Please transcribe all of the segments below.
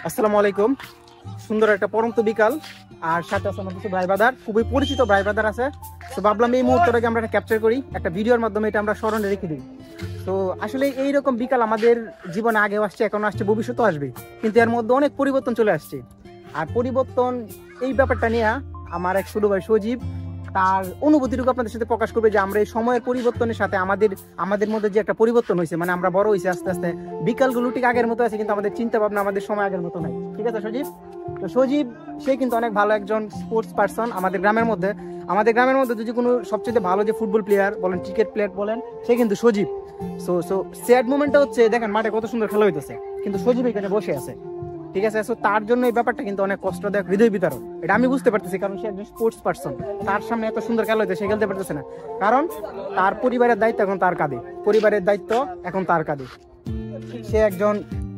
আসসালামু আলাইকুম। সুন্দর একটা পরন্ত বিকাল, আর সাথে আছে আমার কিছু ভাই ব্রাদার, খুবই পরিচিত ভাই ব্রাদার আছে। তো ভাবলাম এই মুহূর্তটাকে আমরা একটা ক্যাপচার করি, একটা ভিডিওর মাধ্যমে এটা আমরা স্মরণে রেখে দিই। তো আসলে এইরকম বিকাল আমাদের জীবনে আগেও আসছে, এখন আসছে, ভবিষ্যতেও আসবে, কিন্তু এর মধ্যে অনেক পরিবর্তন চলে আসছে। আর পরিবর্তন এই ব্যাপারটা নিয়ে আমার এক ছোট ভাই সজীব তার অনুভূতিটুকু আপনাদের সাথে প্রকাশ করবে, যে আমরা এই সময়ের পরিবর্তনের সাথে আমাদের মধ্যে যে একটা পরিবর্তন হয়েছে, মানে আমরা বড় হয়েছি আস্তে আস্তে। বিকালগুলো ঠিক আগের মতো আছে, কিন্তু আমাদের চিন্তা ভাবনা, আমাদের সময় আগের মতো নাই। ঠিক আছে সজীব? তো সজীব সে কিন্তু অনেক ভালো একজন স্পোর্টস পার্সন। আমাদের গ্রামের মধ্যে যদি কোনো সবচেয়ে ভালো যে ফুটবল প্লেয়ার বলেন, ক্রিকেট প্লেয়ার বলেন, সে কিন্তু সজীব। সো স্যাড মোমেন্টটা হচ্ছে, দেখেন মাঠে কত সুন্দর খেলা হইতেছে, কিন্তু সজীব এখানে বসে আছে। ঠিক আছে? সো তার জন্য এই ব্যাপারটা কিন্তু অনেক কষ্টদায়ক, হৃদয় বিতারক। এটা আমি বুঝতে পারতেছি, কারণ সে একজন স্পোর্টস পার্সন। তার সামনে এত সুন্দর খেলা হইতে সে খেলতে পারতেছে না, কারণ তার পরিবারের দায়িত্ব এখন তার কাঁধে। সে একজন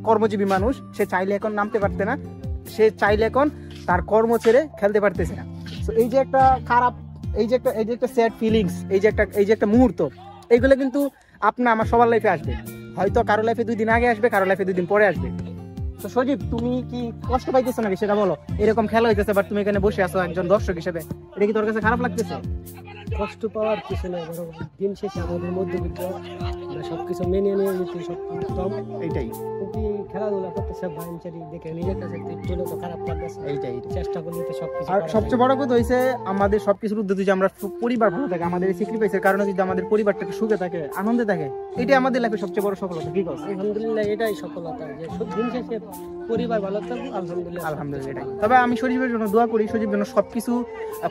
কর্মজীবী মানুষ, সে চাইলে এখন নামতে পারতে না, সে চাইলে এখন তার কর্ম ছেড়ে খেলতে পারতেছে না। তো এই যে একটা খারাপ, এই যে একটা স্যাড ফিলিংস, এই যে একটা মুহূর্ত, এইগুলো কিন্তু আপনার আমার সবার লাইফে আসবে। হয়তো কারো লাইফে 2 দিন আগে আসবে, কারো লাইফে 2 দিন পরে আসবে। তো সজীব, তুমি কি কষ্ট পাইতেছো নাকি সেটা বলো। এরকম খেলা হইতেছে, বাট তুমি এখানে বসে আছো একজন দর্শক হিসেবে, এটা কি তোর কাছে খারাপ লাগতেছে? কষ্ট পাওয়ার কিছু নেই, বরং দিন শেষে আমাদের মধ্যবিত্ত আমরা সবকিছু মেনে নিয়ে নিতে সক্ষম। এইটাই কিন্তু এই খেলাধুলা করতেছে ভাইচারি দেখে নিজের কাছে একটু তো খারাপ লাগতেছে। এইটাই চেষ্টা করলে তো সবকিছু। আর সবচেয়ে বড় কথা হইছে, আমাদের সবকিছুর উদ্দেশ্য যে আমরা পরিবার ভালো থাকে, আমাদের এই স্যাক্রিফাইসের কারণে যদি আমাদের পরিবারটাকে সুখে থাকে, আনন্দে থাকে, এটাই আমাদের লাইফে সবচেয়ে বড় সফলতা। কি কথা? আলহামদুলিল্লাহ, এটাই সফলতা, যে দিন শেষে পরিবার ভালো থাকবে। আলহামদুলিল্লাহ এটাই। তবে আমি সজীবের জন্য দোয়া করি, সজীবের জন্য সবকিছু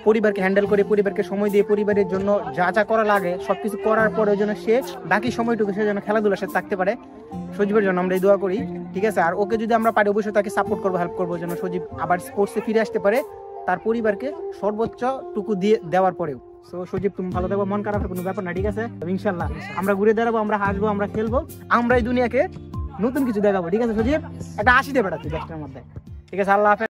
পরিবারকে হ্যান্ডেল করে, পরিবারকে সময় দিয়ে, পরিবারের জন্য যা যা করা লাগে সবকিছু করার পরে যেন সে বাকি সময়টুকু সে যেন খেলাধুলার সাথে থাকতে পারে। সজীবের জন্য আমরা এই দোয়া করি। ঠিক আছে? আর ওকে যদি আমরা পারি, অবশ্যই তাকে সাপোর্ট করবো, হেল্প করবো, যেন সজীব আবার স্পোর্টসে ফিরে আসতে পারে তার পরিবারকে সর্বোচ্চ টুকু দিয়ে দেওয়ার পরেও। সো সজীব, তুমি ভালো থাকো, মন খারাপের কোনো ব্যাপার না। ঠিক আছে? ইনশাল্লাহ আমরা ঘুরে দাঁড়াবো, আমরা হাসবো, আমরা খেলবো, আমরা এই দুনিয়াকে নতুন কিছু দেখাবো। ঠিক আছে সজীব? একটা 80 দেবে তুই 10টার মধ্যে। ঠিক আছে? আল্লাহ হাফেজ।